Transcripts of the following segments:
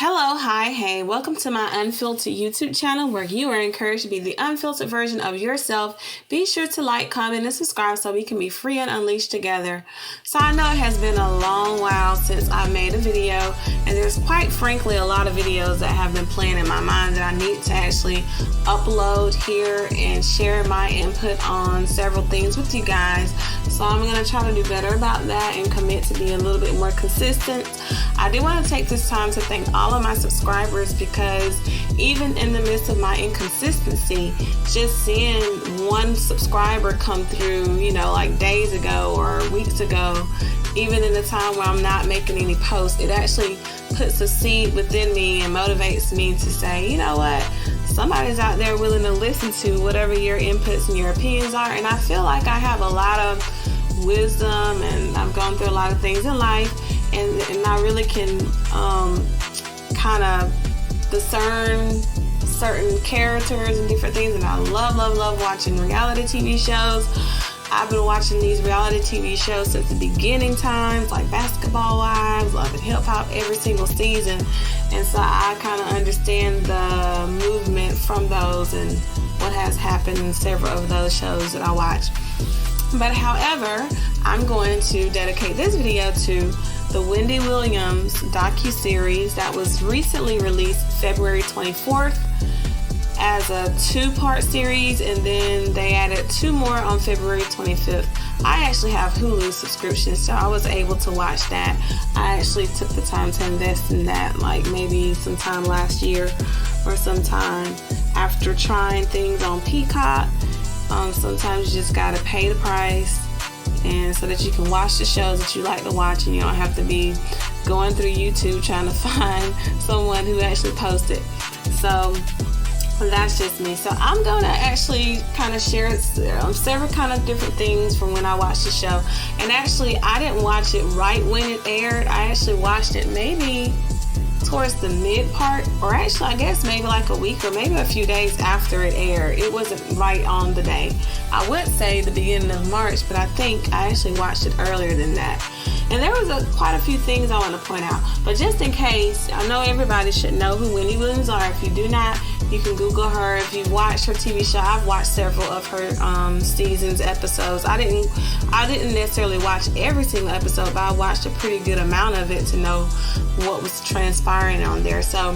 Hello, hi, hey, welcome to my Unfiltered YouTube channel where you are encouraged to be the unfiltered version of yourself. Be sure to like, comment, and subscribe so we can be free and unleashed together. So I know it has been a long while since I made a video, and there's quite frankly a lot of videos that have been playing in my mind that I need to actually upload here and share my input on several things with you guys. So I'm going to try to do better about that and commit to be a little bit more consistent. I do want to take this time to thank all of my subscribers, because even in the midst of my inconsistency, just seeing one subscriber come through, like days ago or weeks ago, even in the time where I'm not making any posts, it actually puts a seed within me and motivates me to say, you know what, somebody's out there willing to listen to whatever your inputs and your opinions are. And I feel like I have a lot of wisdom and I've gone through a lot of things in life, and I really can kind of discern certain characters and different things. And I love watching reality TV shows. I've been watching these reality TV shows since the beginning times, like Basketball Wives, Love and Hip Hop, every single season. And so I kind of understand the movement from those and what has happened in several of those shows that I watch. But however, I'm going to dedicate this video to the Wendy Williams docuseries that was recently released February 24th as a 2-part series, and then they added 2 more on February 25th. I actually have Hulu subscription, so I was able to watch that. I actually took the time to invest in that, like maybe sometime last year or sometime after trying things on Peacock. Sometimes you just gotta pay the price, and so that you can watch the shows that you like to watch, and you don't have to be going through YouTube trying to find someone who actually posted. So that's just me. So I'm going to actually kind of share several kind of different things from when I watched the show. And actually, I didn't watch it right when it aired. I actually watched it maybe towards the mid part, or actually I guess maybe like a week or maybe a few days after it aired. It wasn't right on the day. I would say the beginning of March, but I think I actually watched it earlier than that. And there was quite a few things I want to point out, but just in case, I know everybody should know who Wendy Williams are. If you do not, you can Google her. If you've watched her TV show, I've watched several of her seasons, episodes. I didn't necessarily watch every single episode, but I watched a pretty good amount of it to know what was transpiring on there. So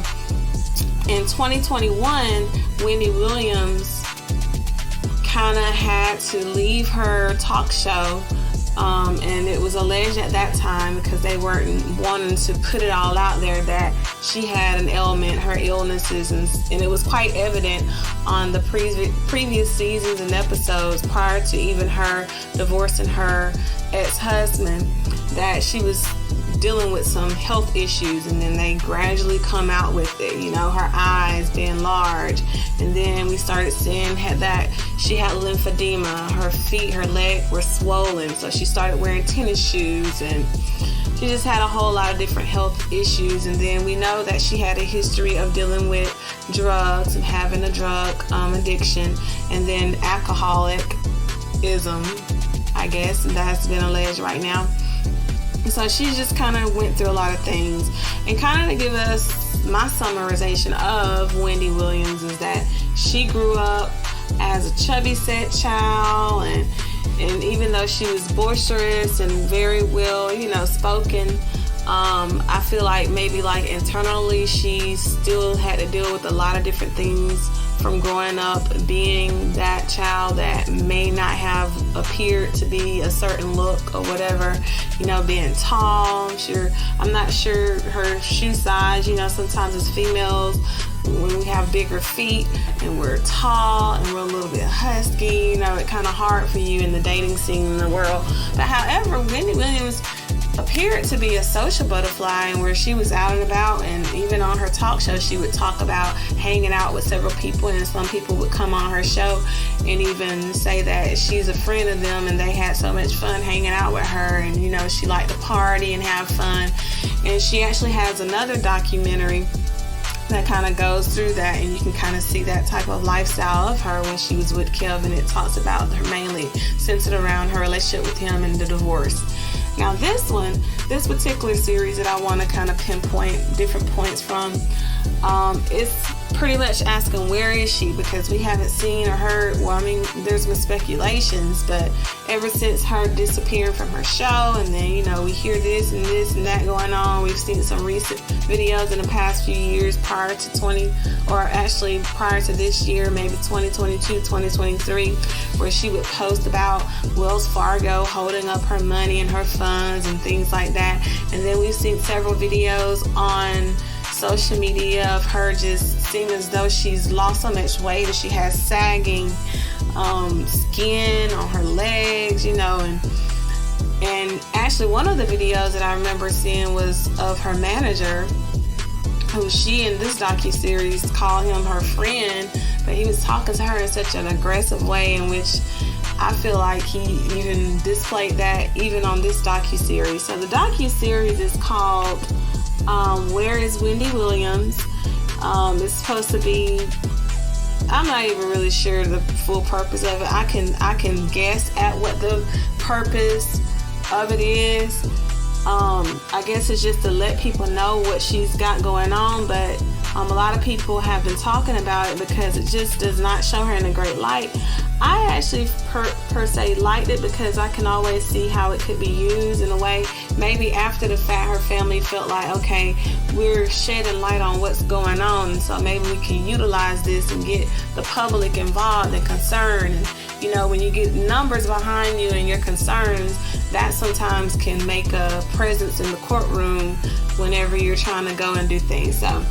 in 2021, Wendy Williams kind of had to leave her talk show. And it was alleged at that time, because they weren't wanting to put it all out there, that she had an ailment, her illnesses, and it was quite evident on the previous seasons and episodes prior to even her divorcing her ex-husband, that she was dealing with some health issues, and then they gradually come out with it, her eyes being large, and then we started seeing that she had lymphedema, her feet, her legs were swollen, so she started wearing tennis shoes, and she just had a whole lot of different health issues. And then we know that she had a history of dealing with drugs and having a drug addiction, and then alcoholism, I guess, and that has been alleged right now. So she just kind of went through a lot of things. And kind of to give us my summarization of Wendy Williams is that she grew up as a chubby set child, and even though she was boisterous and very well, spoken, I feel like maybe like internally she still had to deal with a lot of different things from growing up, being that child that may not have appeared to be a certain look or whatever, being tall. I'm not sure her shoe size. Sometimes as females, when we have bigger feet and we're tall and we're a little bit husky, it's kind of hard for you in the dating scene in the world. But however, Wendy Williams appeared to be a social butterfly, and where she was out and about, and even on her talk show she would talk about hanging out with several people, and some people would come on her show and even say that she's a friend of them and they had so much fun hanging out with her, and she liked to party and have fun. And she actually has another documentary that kind of goes through that, and you can kind of see that type of lifestyle of her when she was with Kevin. It talks about her mainly centered around her relationship with him and the divorce. Now this particular series that I want to kind of pinpoint different points from, it's pretty much asking where is she, because we haven't seen or heard, well, I mean, there's been speculations, but ever since her disappearing from her show, and then, you know, we hear this and that going on. We've seen some recent videos in the past few years prior to this year, maybe 2022, 2023, where she would post about Wells Fargo holding up her money and her funds and things like that. And then we've seen several videos on social media of her just seeming as though she's lost so much weight, that she has sagging skin on her legs, you know, and actually one of the videos that I remember seeing was of her manager, who she in this docuseries called him her friend, but he was talking to her in such an aggressive way, in which I feel like he even displayed that even on this docuseries. So the docuseries is called Where is Wendy Williams? It's supposed to be, I'm not even really sure the full purpose of it. I can guess at what the purpose of it is. I guess it's just to let people know what she's got going on, but a lot of people have been talking about it because it just does not show her in a great light. I actually per se liked it because I can always see how it could be used in a way. Maybe after the fact, her family felt like, okay, we're shedding light on what's going on, so maybe we can utilize this and get the public involved and concerned. And, you know, when you get numbers behind you and your concerns, that sometimes can make a presence in the courtroom whenever you're trying to go and do things. So,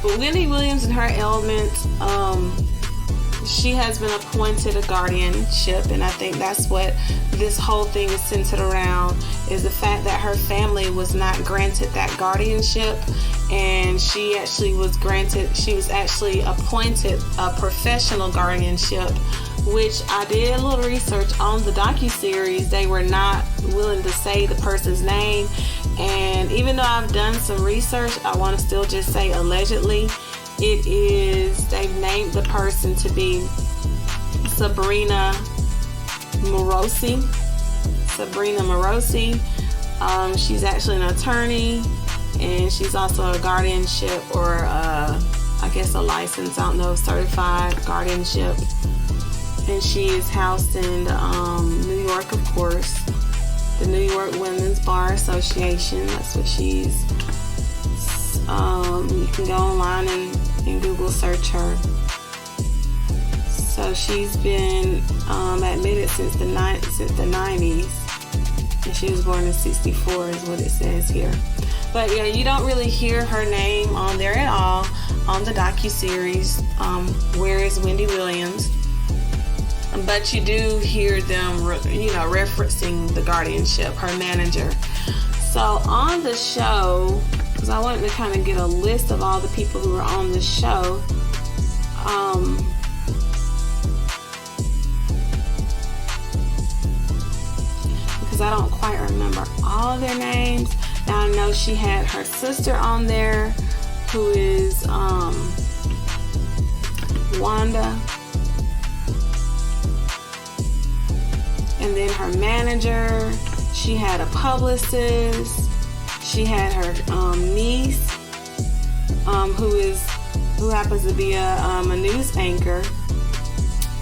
but Wendy Williams and her ailments, she has been appointed a guardianship, and I think that's what this whole thing is centered around, is the fact that her family was not granted that guardianship, and she was actually appointed a professional guardianship, which I did a little research on the docuseries. They were not willing to say the person's name, and even though I've done some research, I want to still just say allegedly. They've named the person to be Sabrina Morosi. She's actually an attorney, and she's also a guardianship, or I guess a license, I don't know, certified guardianship. And she is housed in New York, of course, the New York Women's Bar Association. That's what she's. You can go online and Google search her. So she's been admitted since the 90s, and she was born in 64 is what it says here. But yeah, you don't really hear her name on there at all on the docuseries, Where is Wendy Williams? But you do hear them, referencing the guardianship, her manager. So on the show, because I wanted to kind of get a list of all the people who were on the show. Because I don't quite remember all of their names. Now I know she had her sister on there, who is Wanda. And then her manager. She had a publicist. She had her niece, who happens to be a news anchor,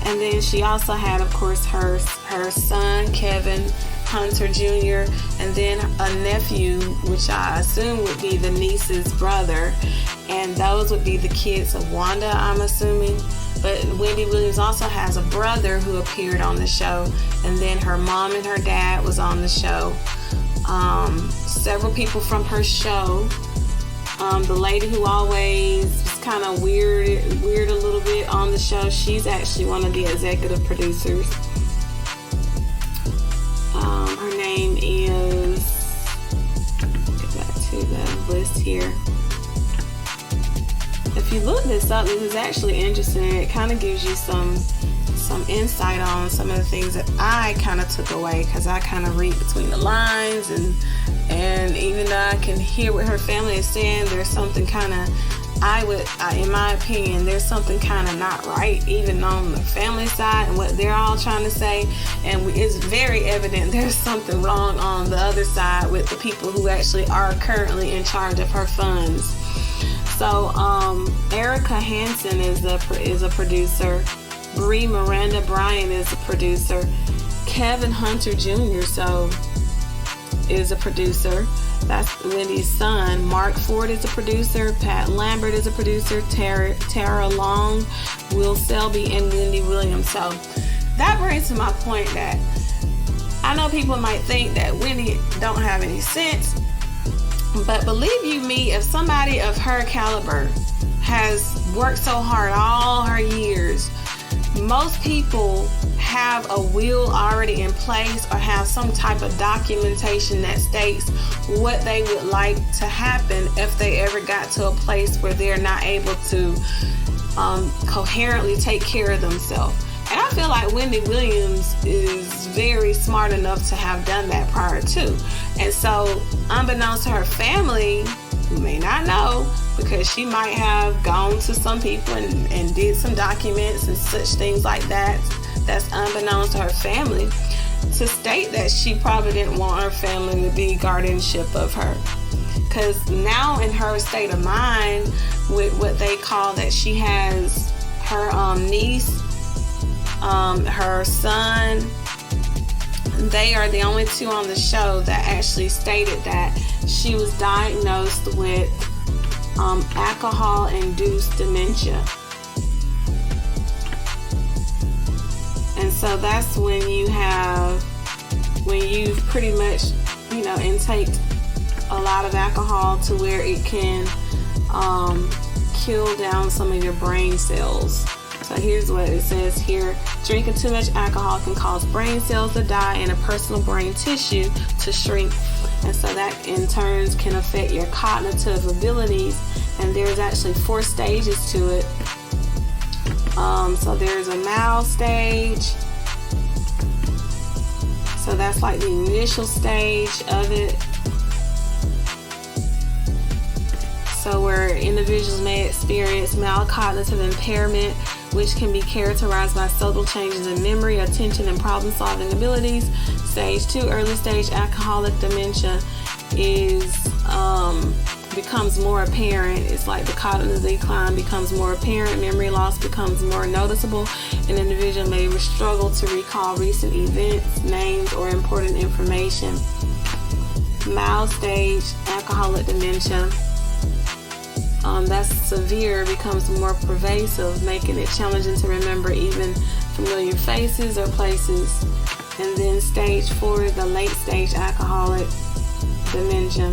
and then she also had, of course, her son Kevin Hunter Jr., and then a nephew, which I assume would be the niece's brother, and those would be the kids of Wanda, I'm assuming. But Wendy Williams also has a brother who appeared on the show, and then her mom and her dad was on the show. Several people from her show. The lady who always was kind of weird a little bit on the show, she's actually one of the executive producers. Her name is, get back to the list here. If you look this up, this is actually interesting. It kind of gives you some insight on some of the things that I kind of took away, because I kind of read between the lines, and even though I can hear what her family is saying, there's something kind of in my opinion, there's something kind of not right, even on the family side and what they're all trying to say. And it's very evident there's something wrong on the other side with the people who actually are currently in charge of her funds. So, Erica Hansen is a producer. Bree Miranda Bryan is a producer. Kevin Hunter Jr. is a producer. That's Wendy's son. Mark Ford is a producer. Pat Lambert is a producer. Tara Long, Will Selby, and Wendy Williams. So that brings to my point that I know people might think that Wendy don't have any sense, but believe you me, if somebody of her caliber has worked so hard all her years, most people have a will already in place or have some type of documentation that states what they would like to happen if they ever got to a place where they're not able to coherently take care of themselves. And I feel like Wendy Williams is very smart enough to have done that prior to. And so, unbeknownst to her family, who may not know, because she might have gone to some people and did some documents and such things like that, that's unbeknownst to her family, to state that she probably didn't want her family to be guardianship of her. Because now in her state of mind, with what they call that she has her niece, her son, they are the only two on the show that actually stated that she was diagnosed with alcohol-induced dementia. And so that's when you pretty much, intake a lot of alcohol to where it can kill down some of your brain cells. So here's what it says here. Drinking too much alcohol can cause brain cells to die and a personal brain tissue to shrink. And so that in turn can affect your cognitive abilities. And there's actually 4 stages to it. So there's a mild stage. So that's like the initial stage of it. So where individuals may experience mild cognitive impairment, which can be characterized by subtle changes in memory, attention, and problem-solving abilities. Stage 2, early stage alcoholic dementia, becomes more apparent. It's like the cognitive decline becomes more apparent, memory loss becomes more noticeable. An individual may struggle to recall recent events, names, or important information. Mild stage alcoholic dementia, that's severe, becomes more pervasive, making it challenging to remember even familiar faces or places. And then stage 4, the late stage alcoholic dementia,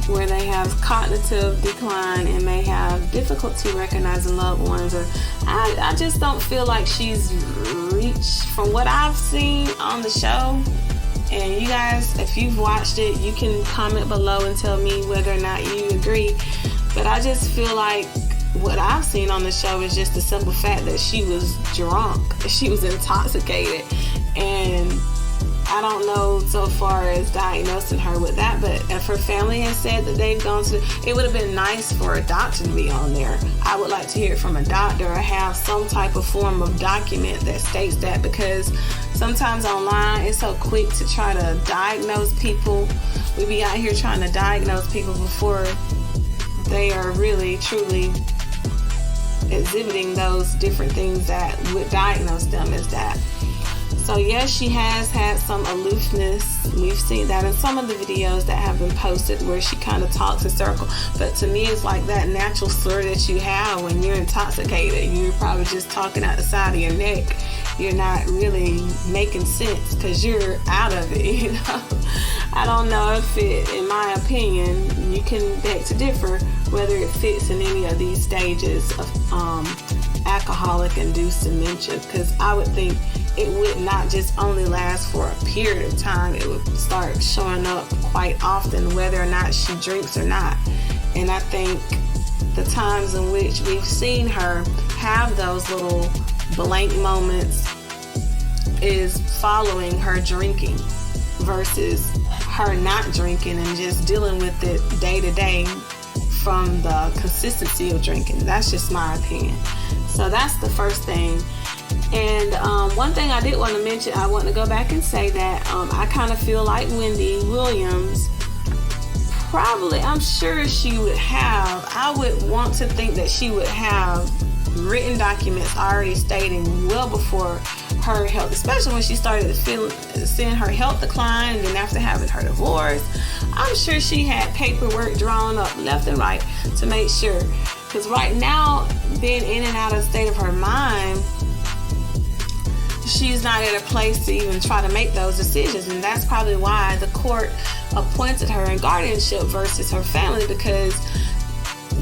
where they have cognitive decline and may have difficulty recognizing loved ones. Or I just don't feel like she's reached, from what I've seen on the show. And you guys, if you've watched it, you can comment below and tell me whether or not you agree. But I just feel like what I've seen on the show is just the simple fact that she was drunk, she was intoxicated. And I don't know so far as diagnosing her with that, but if her family has said that they've gone to, it would have been nice for a doctor to be on there. I would like to hear it from a doctor or have some type of form of document that states that, because sometimes online it's so quick to try to diagnose people. We be out here trying to diagnose people before they are really truly exhibiting those different things that would diagnose them as that. So yes, she has had some aloofness. We've seen that in some of the videos that have been posted where she kind of talks in circle. But to me, it's like that natural slur that you have when you're intoxicated. You're probably just talking out the side of your neck. You're not really making sense because you're out of it, I don't know if it, in my opinion, you can beg to differ whether it fits in any of these stages of alcoholic-induced dementia, because I would think it would not just only last for a period of time. It would start showing up quite often, whether or not she drinks or not. And I think the times in which we've seen her have those little blank moments is following her drinking versus her not drinking and just dealing with it day to day from the consistency of drinking. That's just my opinion. So that's the first thing. And one thing I did want to mention, I want to go back and say that I kind of feel like Wendy Williams, probably, I'm sure she would have, I would want to think that she would have written documents already stating well before her health, especially when she started seeing her health decline, and then after having her divorce, I'm sure she had paperwork drawn up left and right to make sure. Because right now, being in and out of the state of her mind, she's not at a place to even try to make those decisions. And that's probably why the court appointed her in guardianship versus her family, because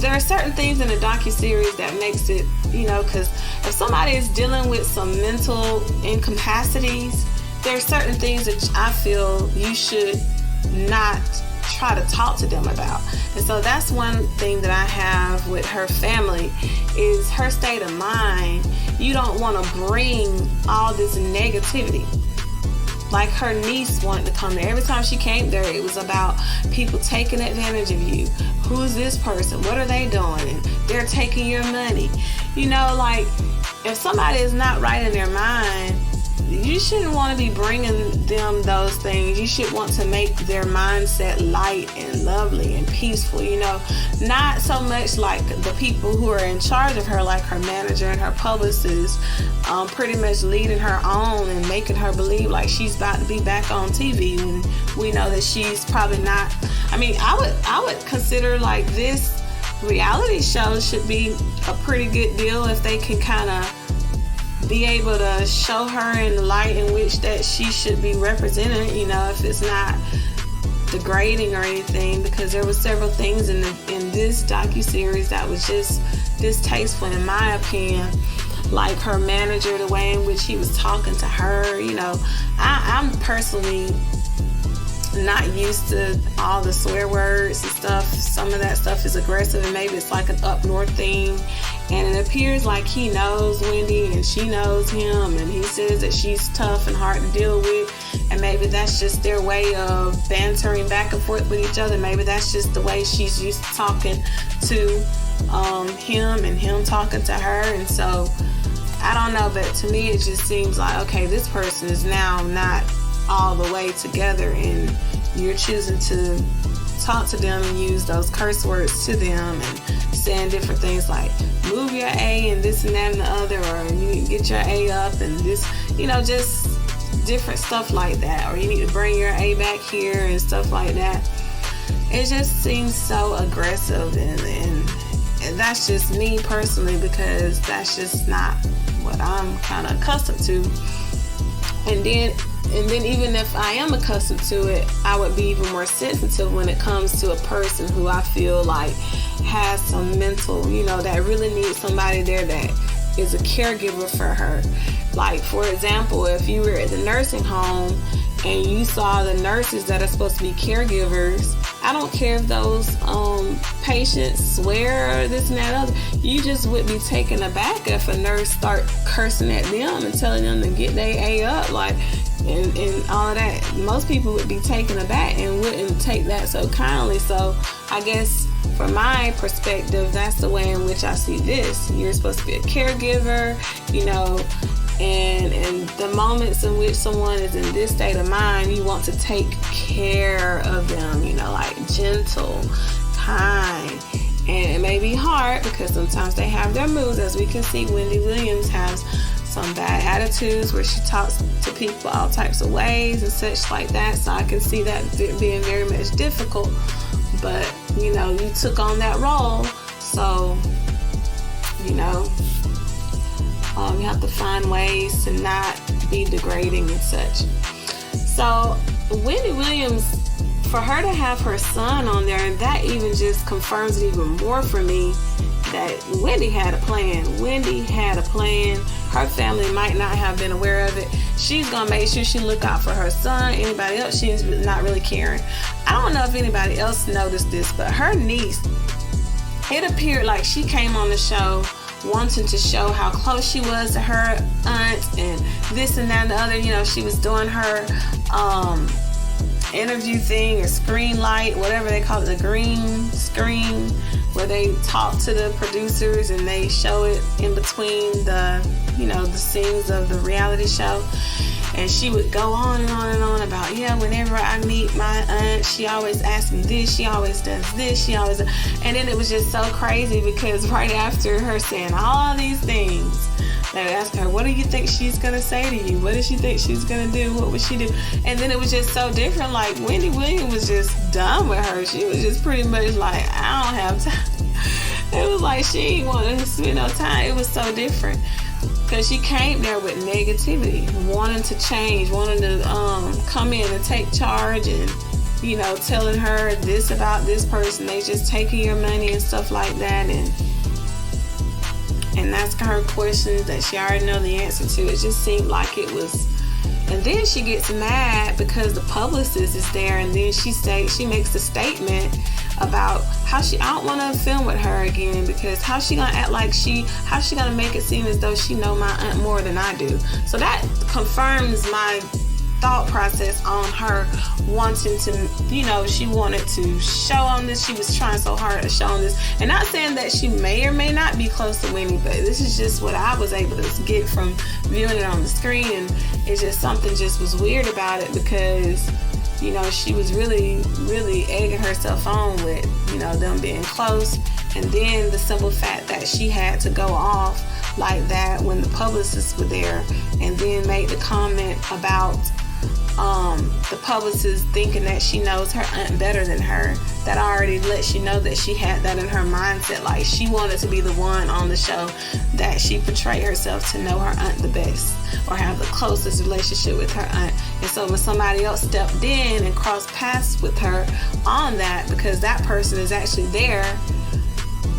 there are certain things in the docuseries that makes it, because if somebody is dealing with some mental incapacities, there are certain things that I feel you should not try to talk to them about. And so that's one thing that I have with her family, is her state of mind. You don't want to bring all this negativity. Like her niece wanted to come there. Every time she came there, it was about people taking advantage of you. Who's this person? What are they doing? And they're taking your money. Like, if somebody is not right in their mind, you shouldn't want to be bringing them those things. You should want to make their mindset light and lovely and peaceful, not so much like the people who are in charge of her, like her manager and her publicist, pretty much leading her on and making her believe like she's about to be back on TV when we know that she's probably not. I would consider like this reality show should be a pretty good deal if they can kind of be able to show her in the light in which that she should be represented, if it's not degrading or anything, because there was several things in this docuseries that was just distasteful in my opinion. Like her manager, the way in which he was talking to her, I'm personally not used to all the swear words and stuff. Some of that stuff is aggressive, and maybe it's like an up north thing. And it appears like he knows Wendy and she knows him, and he says that she's tough and hard to deal with, and maybe that's just their way of bantering back and forth with each other. Maybe that's just the way she's used to talking to him and him talking to her. And so I don't know, but to me it just seems like, okay, this person is now not all the way together, and you're choosing to talk to them and use those curse words to them and saying different things like move your A and this and that and the other, or you need to get your A up and this, just different stuff like that, or you need to bring your A back here and stuff like that. It just seems so aggressive, and that's just me personally, because that's just not what I'm kind of accustomed to. And then even if I am accustomed to it, I would be even more sensitive when it comes to a person who I feel like has some mental, that really needs somebody there that is a caregiver for her. Like, for example, if you were at the nursing home and you saw the nurses that are supposed to be caregivers, I don't care if those patients swear or this and that other, you just would be taken aback if a nurse start cursing at them and telling them to get their A up, like, and all of that. Most people would be taken aback and wouldn't take that so kindly. So I guess from my perspective, that's the way in which I see this. You're supposed to be a caregiver, and the moments in which someone is in this state of mind, you want to take care of them, like gentle, kind. And it may be hard because sometimes they have their moods, as we can see Wendy Williams has some bad attitudes where she talks to people all types of ways and such like that. So I can see that being very much difficult. But, you took on that role. So, you have to find ways to not be degrading and such. So Wendy Williams, for her to have her son on there, that even just confirms it even more for me that Wendy had a plan. Wendy had a plan. Her family might not have been aware of it. She's gonna make sure she look out for her son. Anybody else, she's not really caring. I don't know if anybody else noticed this, but her niece, it appeared like she came on the show wanting to show how close she was to her aunt and this and that and the other. She was doing her interview thing or screen light, whatever they call it, the green screen, where they talk to the producers and they show it in between the, you know, the scenes of the reality show. And she would go on and on and on about, yeah, whenever I meet my aunt, she always asks me this, she always does this, she always... And then it was just so crazy because right after her saying all these things, they would ask her, what do you think she's going to say to you? What does she think she's going to do? What would she do? And then it was just so different. Like, Wendy Williams was just done with her. She was just pretty much like, I don't have time. It was like she ain't wanting to spend no time. It was so different. Because she came there with negativity, wanting to change, wanting to come in and take charge and, you know, telling her this about this person. They just taking your money and stuff like that. And asking her questions that she already know the answer to. It just seemed like it was. And then she gets mad because the publicist is there, and then she makes a statement about how I don't want to film with her again, because how she gonna act like how she gonna make it seem as though she know my aunt more than I do. So that confirms my thought process on her wanting to, you know, she wanted to show on this. She was trying so hard to show on this. And not saying that she may or may not be close to Wendy, but this is just what I was able to get from viewing it on the screen. And it's just something just was weird about it because, you know, she was really, really egging herself on with, you know, them being close. And then the simple fact that she had to go off like that when the publicists were there, and then make the comment about the publicist thinking that she knows her aunt better than her. That already lets you know that she had that in her mindset. Like, she wanted to be the one on the show that she portrayed herself to know her aunt the best or have the closest relationship with her aunt. And so when somebody else stepped in and crossed paths with her on that, because that person is actually there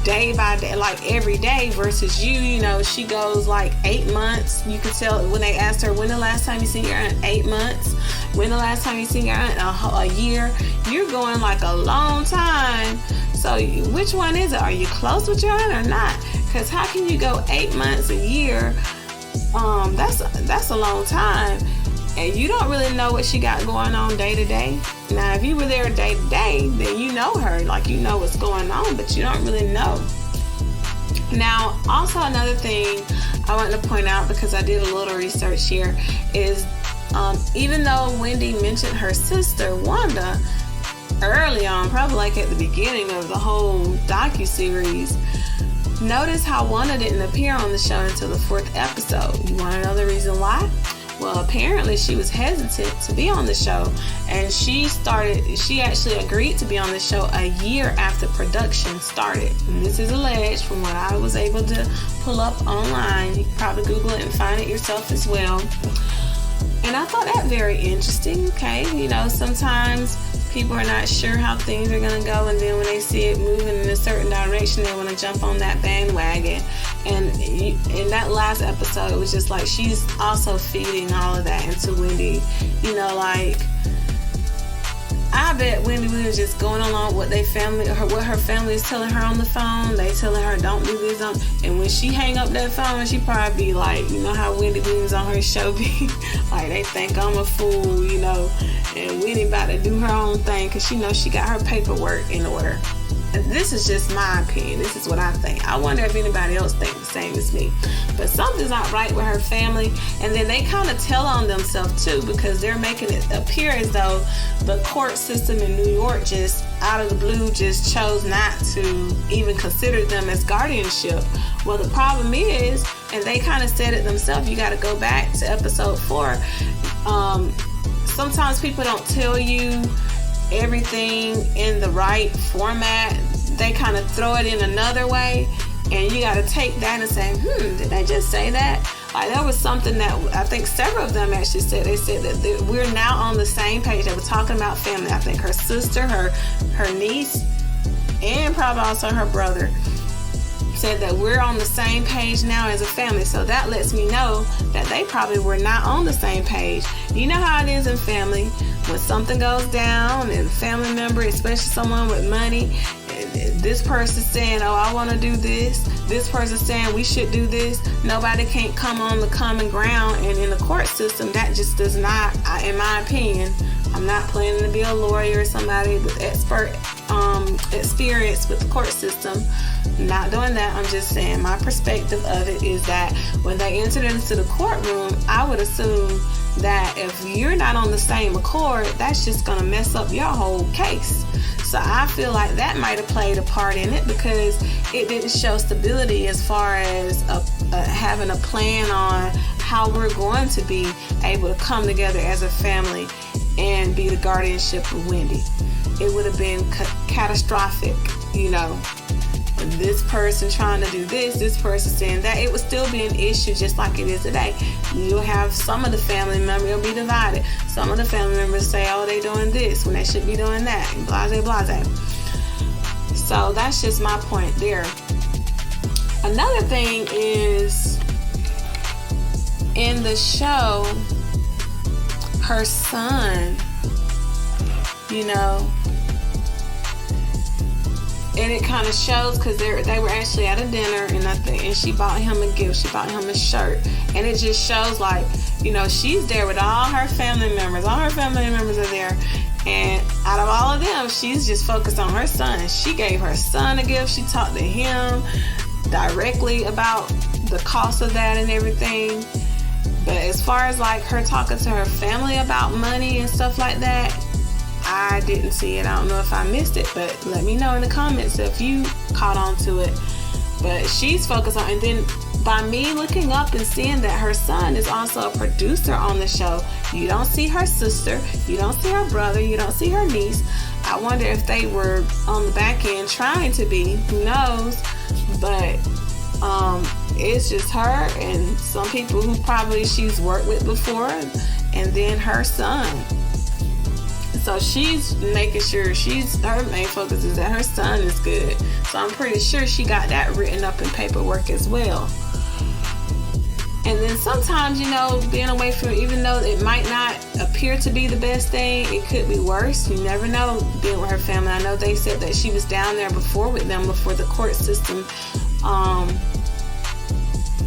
day by day, like every day, versus you know, she goes like 8 months. You could tell when they asked her, when the last time you seen your aunt? 8 months. When the last time you seen your aunt? A year. You're going like a long time. So which one is it? Are you close with your aunt or not? Because how can you go 8 months, a year? That's a long time. And you don't really know what she got going on day to day. Now, if you were there day to day, then you know her, like you know what's going on, but you don't really know. Now, also another thing I want to point out, because I did a little research here, is even though Wendy mentioned her sister, Wanda, early on, probably like at the beginning of the whole docuseries, notice how Wanda didn't appear on the show until the 4th episode. You want to know the reason why? Well, apparently she was hesitant to be on the show, and she actually agreed to be on the show a year after production started. And this is alleged from what I was able to pull up online. You can probably Google it and find it yourself as well. And I thought that very interesting. Okay, you know, sometimes people are not sure how things are going to go, and then when they see it moving in a certain direction, they want to jump on that bandwagon. And in that last episode, it was just like she's also feeding all of that into Wendy. You know, like, I bet Wendy Williams just going along with what her family is telling her on the phone. They telling her don't do this, and when she hang up that phone, she probably be like, you know how Wendy Williams on her show be like, they think I'm a fool, you know, and Wendy about to do her own thing because she knows she got her paperwork in order. This is just my opinion. This is what I think. I wonder if anybody else thinks the same as me. But something's not right with her family. And then they kind of tell on themselves too, because they're making it appear as though the court system in New York just out of the blue just chose not to even consider them as guardianship. Well, the problem is, and they kind of said it themselves, you got to go back to episode 4. Sometimes people don't tell you everything in the right format. They kind of throw it in another way, and you got to take that and say, did they just say that? Like, there was something that I think several of them actually said. They said that we're now on the same page. They were talking about family. I think her sister, her niece, and probably also her brother said that we're on the same page now as a family. So that lets me know that they probably were not on the same page. You know how it is in family. When something goes down and a family member, especially someone with money, this person saying, oh, I want to do this person saying we should do this. Nobody can't come on the common ground. And in the court system, that just does not, in my opinion, I'm not planning to be a lawyer or somebody with experience with the court system. Not doing that. I'm just saying my perspective of it is that when they entered into the courtroom, I would assume that if you're not on the same accord, that's just going to mess up your whole case. So I feel like that might have played a part in it, because it didn't show stability as far as having a plan on how we're going to be able to come together as a family and be the guardianship of Wendy. It would have been catastrophic, this person trying to do this person saying that. It would still be an issue just like it is today. You'll have some of the family members will be divided. Some of the family members say, oh, they doing this when they should be doing that, and blase. So that's just my point there. Another thing is, in the show, her son, and it kind of shows, because they were actually at a dinner, and she bought him a gift. She bought him a shirt, and it just shows like, she's there with all her family members. All her family members are there, and out of all of them, she's just focused on her son. She gave her son a gift. She talked to him directly about the cost of that and everything. But as far as like her talking to her family about money and stuff like that, I didn't see it. I don't know if I missed it, but let me know in the comments if you caught on to it. But she's focused on, and then by me looking up and seeing that her son is also a producer on the show, you don't see her sister, you don't see her brother, you don't see her niece. I wonder if they were on the back end trying to be, who knows, but it's just her and some people who probably she's worked with before, and then her son. So she's making sure her main focus is that her son is good. So I'm pretty sure she got that written up in paperwork as well. And then sometimes, being away from, even though it might not appear to be the best thing, it could be worse. You never know being with her family. I know they said that she was down there before with them before the court system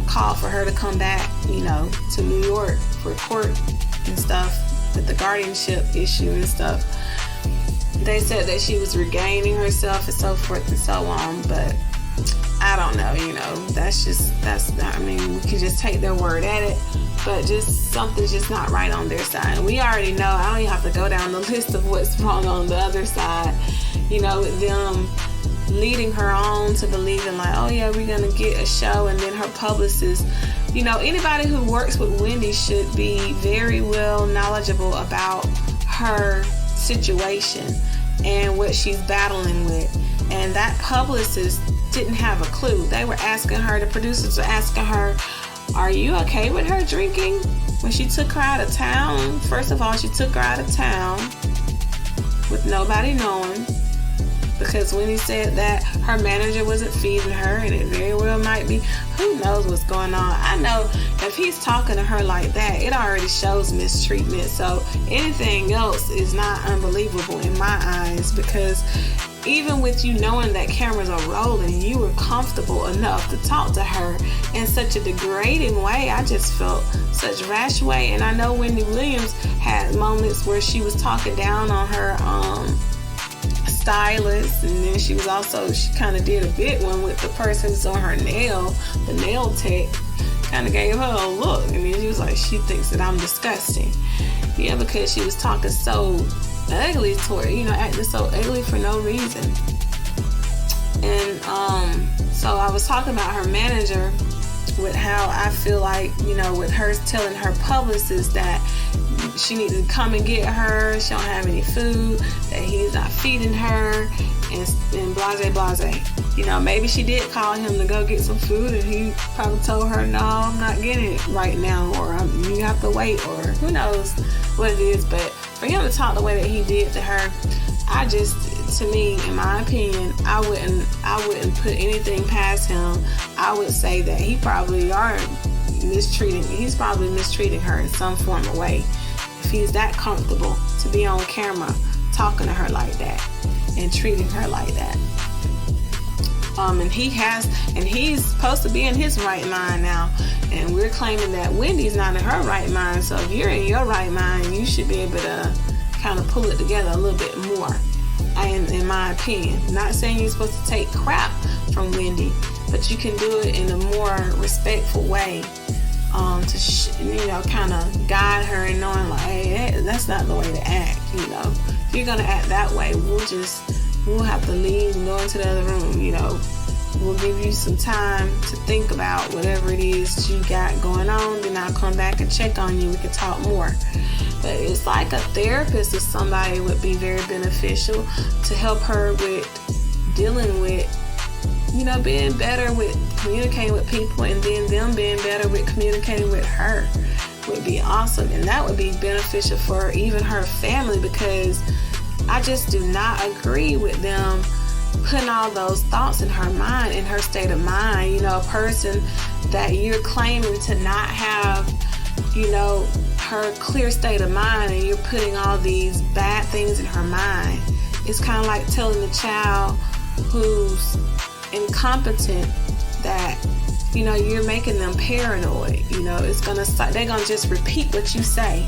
called for her to come back, to New York for court and stuff. With the guardianship issue and stuff, they said that she was regaining herself and so forth and so on, but I don't know, we could just take their word at it, but just something's just not right on their side. And we already know, I don't even have to go down the list of what's wrong on the other side, with them leading her on to believing like, oh yeah, we're gonna get a show, and then her publicist, anybody who works with Wendy should be very well knowledgeable about her situation and what she's battling with. And that publicist didn't have a clue. They were asking her, the producers were asking her, are you okay with her drinking? When she took her out of town, first of all, she took her out of town with nobody knowing, because Wendy said that her manager wasn't feeding her, and it very well might be. Who knows what's going on? I know if he's talking to her like that, it already shows mistreatment. So anything else is not unbelievable in my eyes, because even with you knowing that cameras are rolling, you were comfortable enough to talk to her in such a degrading way. I just felt such rash way. And I know Wendy Williams had moments where she was talking down on her stylist, and then she kind of did a big one with the person who's on her nail, the nail tech, kind of gave her a look, and then she was like, she thinks that I'm disgusting. Yeah, because she was talking so ugly toward, acting so ugly for no reason. And so I was talking about her manager, with how I feel like, with her telling her publicist that she needs to come and get her, she don't have any food, that he's not feeding her, and blase. Maybe she did call him to go get some food, and he probably told her, no, I'm not getting it right now, or you have to wait, or who knows what it is. But for him to talk the way that he did to her, to me, in my opinion, I wouldn't put anything past him. I would say that he's probably mistreating her in some form of way, if he's that comfortable to be on camera talking to her like that and treating her like that. And he's supposed to be in his right mind now. And we're claiming that Wendy's not in her right mind. So if you're in your right mind, you should be able to kind of pull it together a little bit more, in my opinion. Not saying you're supposed to take crap from Wendy, but you can do it in a more respectful way, to kind of guide her and knowing like, hey, that's not the way to act. If you're gonna act that way, we'll have to leave and go into the other room. We'll give you some time to think about whatever it is you got going on. Then I'll come back and check on you. We can talk more. But it's like a therapist or somebody would be very beneficial to help her with dealing with, being better with communicating with people, and then them being better with communicating with her would be awesome. And that would be beneficial for even her family, because I just do not agree with them putting all those thoughts in her mind, in her state of mind. A person that you're claiming to not have, her clear state of mind, and you're putting all these bad things in her mind. It's kind of like telling the child who's incompetent that, you're making them paranoid. They're gonna just repeat what you say.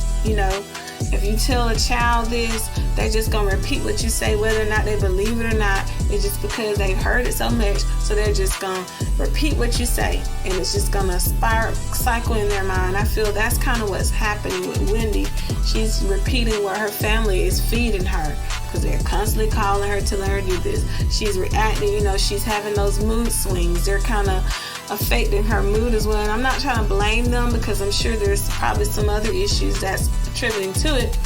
If you tell a child this, they're just gonna repeat what you say, whether or not they believe it or not. It's just because they've heard it so much, so they're just gonna repeat what you say, and it's just gonna cycle in their mind. I feel that's kind of what's happening with Wendy. She's repeating what her family is feeding her, because they're constantly calling her, telling her to do this. She's reacting, she's having those mood swings. They're kind of affecting her mood as well. And I'm not trying to blame them, because I'm sure there's probably some other issues that's attributing to it.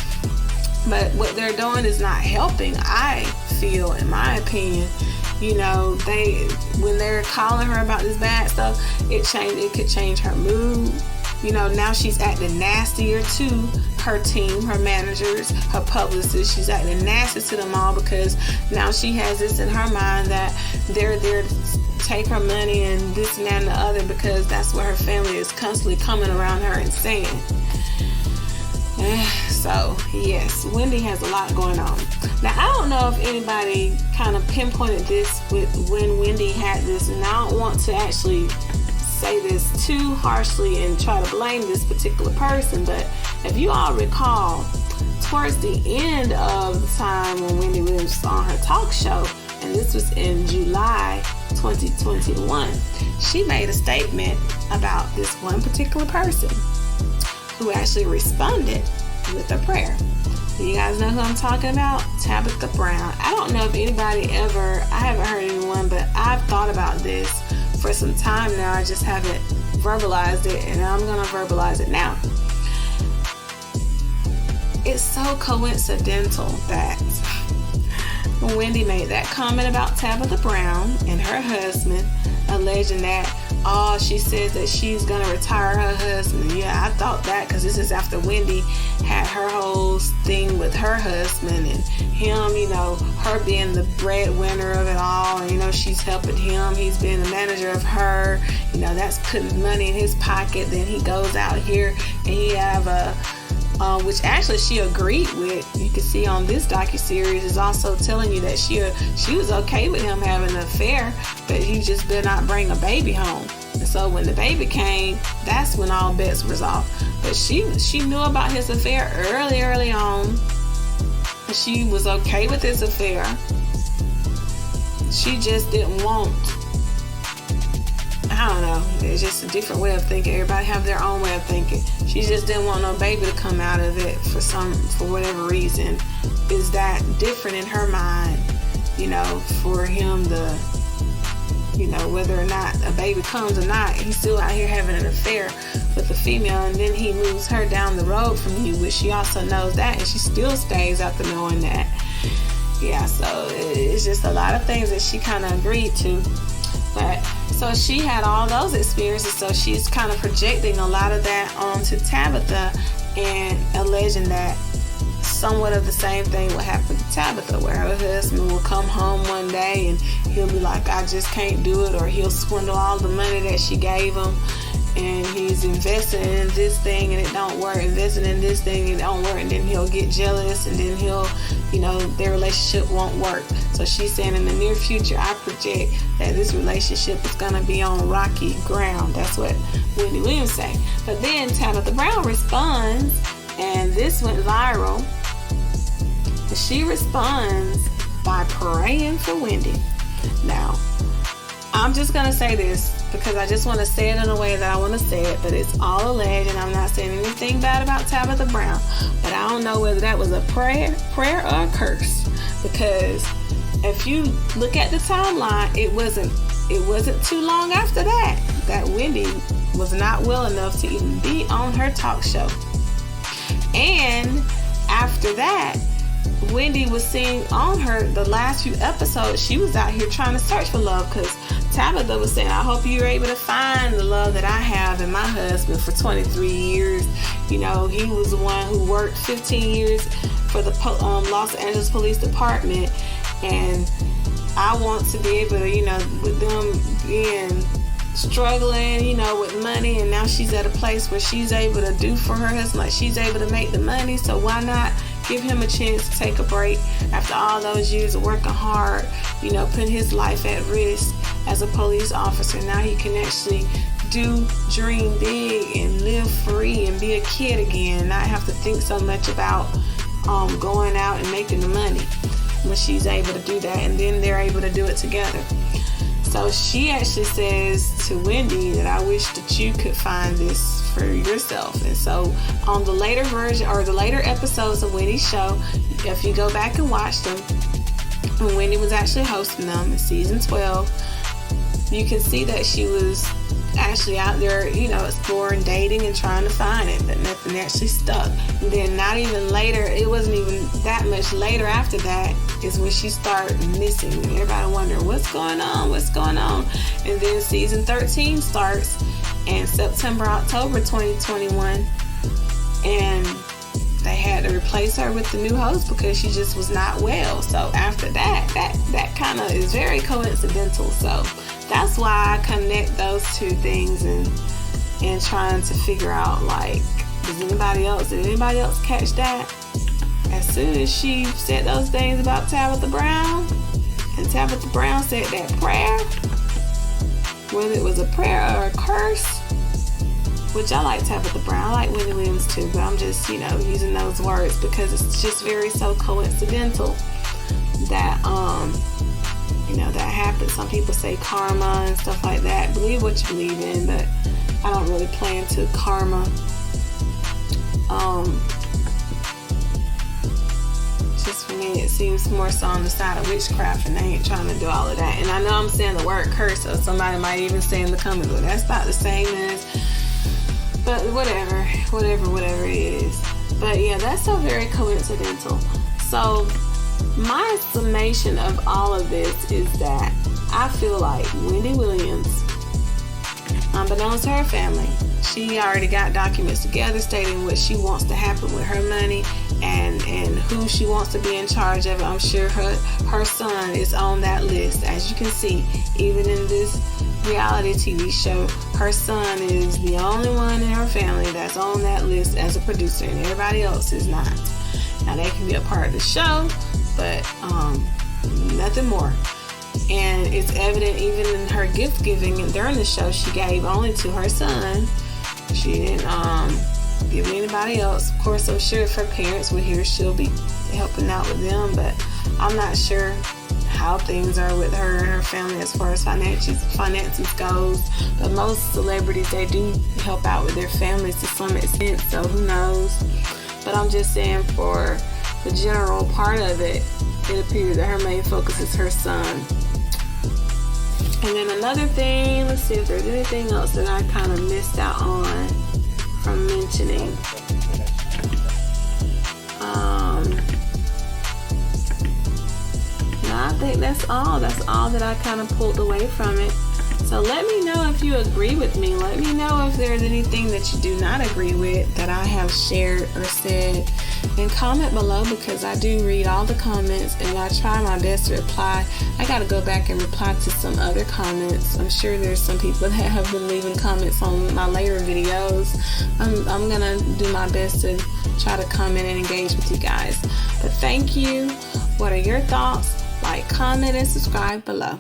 But what they're doing is not helping, I feel, in my opinion. When they're calling her about this bad stuff, it could change her mood. Now she's acting nastier to her team, her managers, her publicists. She's acting nasty to them all, because now she has this in her mind that they're there to take her money and this and that and the other, because that's what her family is constantly coming around her and saying. So, yes, Wendy has a lot going on. Now, I don't know if anybody kind of pinpointed this with when Wendy had this, and I don't want to actually say this too harshly and try to blame this particular person, but if you all recall, towards the end of the time when Wendy Williams was on her talk show, and this was in July 2021, she made a statement about this one particular person who actually responded with a prayer. You guys know who I'm talking about? Tabitha Brown. I don't know if anybody I haven't heard anyone, but I've thought about this for some time now. I just haven't verbalized it, and I'm going to verbalize it now. It's so coincidental that when Wendy made that comment about Tabitha Brown and her husband, alleging that, she says that she's going to retire her husband. Yeah, I thought that, because this is after Wendy had her whole thing with her husband and him, her being the breadwinner of it all. And, she's helping him. He's being the manager of her. That's putting money in his pocket. Then he goes out here and he have which actually she agreed with. You can see on this docuseries is also telling you that she was okay with him having an affair, but he just did not bring a baby home. And so when the baby came, that's when all bets was off. But she knew about his affair early on. And she was okay with his affair. She just didn't want, I don't know, it's just a different way of thinking. Everybody have their own way of thinking. She just didn't want no baby to come out of it for whatever reason. Is that different in her mind, for him to, whether or not a baby comes or not, he's still out here having an affair with a female, and then he moves her down the road from you, which she also knows that, and she still stays after knowing that. Yeah, so it's just a lot of things that she kind of agreed to. But so she had all those experiences, so she's kind of projecting a lot of that onto Tabitha and alleging that somewhat of the same thing will happen to Tabitha, where her husband will come home one day and he'll be like, I just can't do it, or he'll swindle all the money that she gave him, and he's investing in this thing and it don't work, investing in this thing and it don't work, and then he'll get jealous, and then he'll, their relationship won't work. So she's saying in the near future, I project that this relationship is going to be on rocky ground. That's what Wendy Williams say. But then Tabitha Brown responds, and this went viral. She responds by praying for Wendy. Now, I'm just going to say this because I just want to say it in a way that I want to say it, but it's all alleged, and I'm not saying anything bad about Tabitha Brown, but I don't know whether that was a prayer or a curse, because if you look at the timeline, it wasn't too long after that Wendy was not well enough to even be on her talk show. And after that, Wendy was seeing on her the last few episodes, she was out here trying to search for love, because Tabitha was saying, I hope you're able to find the love that I have in my husband for 23 years. You know, he was the one who worked 15 years for the Los Angeles Police Department, and I want to be able to, you know, with them being struggling, you know, with money, and now she's at a place where she's able to do for her husband, like she's able to make the money, so why not give him a chance to take a break after all those years of working hard, you know, putting his life at risk as a police officer. Now he can actually dream big and live free and be a kid again, and not have to think so much about going out and making the money when she's able to do that, and then they're able to do it together. So she actually says to Wendy that I wish that you could find this for yourself. And so on the later version or the later episodes of Wendy's show, if you go back and watch them, when Wendy was actually hosting them in season 12, you can see that she was actually out there, you know, exploring, dating, and trying to find it, but nothing actually stuck. And then not even later, it wasn't even that much later after that is when she started missing, and everybody wondering what's going on. And then season 13 starts in October 2021, and they had to replace her with the new host because she just was not well. So after that kind of is very coincidental. So that's why I connect those two things and trying to figure out, like, did anybody else catch that? As soon as she said those things about Tabitha Brown, and Tabitha Brown said that prayer, whether it was a prayer or a curse, which I like Tabitha Brown, I like Wendy Williams too, but I'm just, you know, using those words because it's just very so coincidental that you know, that happens. Some people say karma and stuff like that. Believe what you believe in, but I don't really play into karma. Just for me, it seems more so on the side of witchcraft, and they ain't trying to do all of that. And I know I'm saying the word curse, so somebody might even say in the comments, well, that's not the same as, but whatever it is. But yeah, that's so very coincidental. So my summation of all of this is that I feel like Wendy Williams, unbeknownst to her family, she already got documents together stating what she wants to happen with her money and who she wants to be in charge of. I'm sure her son is on that list. As you can see, even in this reality TV show, her son is the only one in her family that's on that list as a producer, and everybody else is not. Now they can be a part of the show, but nothing more. And it's evident even in her gift giving, and during the show she gave only to her son. She didn't give anybody else. Of course, I'm sure if her parents were here, she'll be helping out with them, but I'm not sure how things are with her and her family as far as finances goes. But most celebrities, they do help out with their families to some extent, so who knows. But I'm just saying, for the general part of it, it appears that her main focus is her son. And then another thing, let's see if there's anything else that I kind of missed out on from mentioning. No, I think that's all that I kind of pulled away from it. So let me know if you agree with me. Let me know if there's anything that you do not agree with that I have shared or said. And comment below, because I do read all the comments and I try my best to reply. I got to go back and reply to some other comments. I'm sure there's some people that have been leaving comments on my later videos. I'm going to do my best to try to comment and engage with you guys. But thank you. What are your thoughts? like, comment, and subscribe below.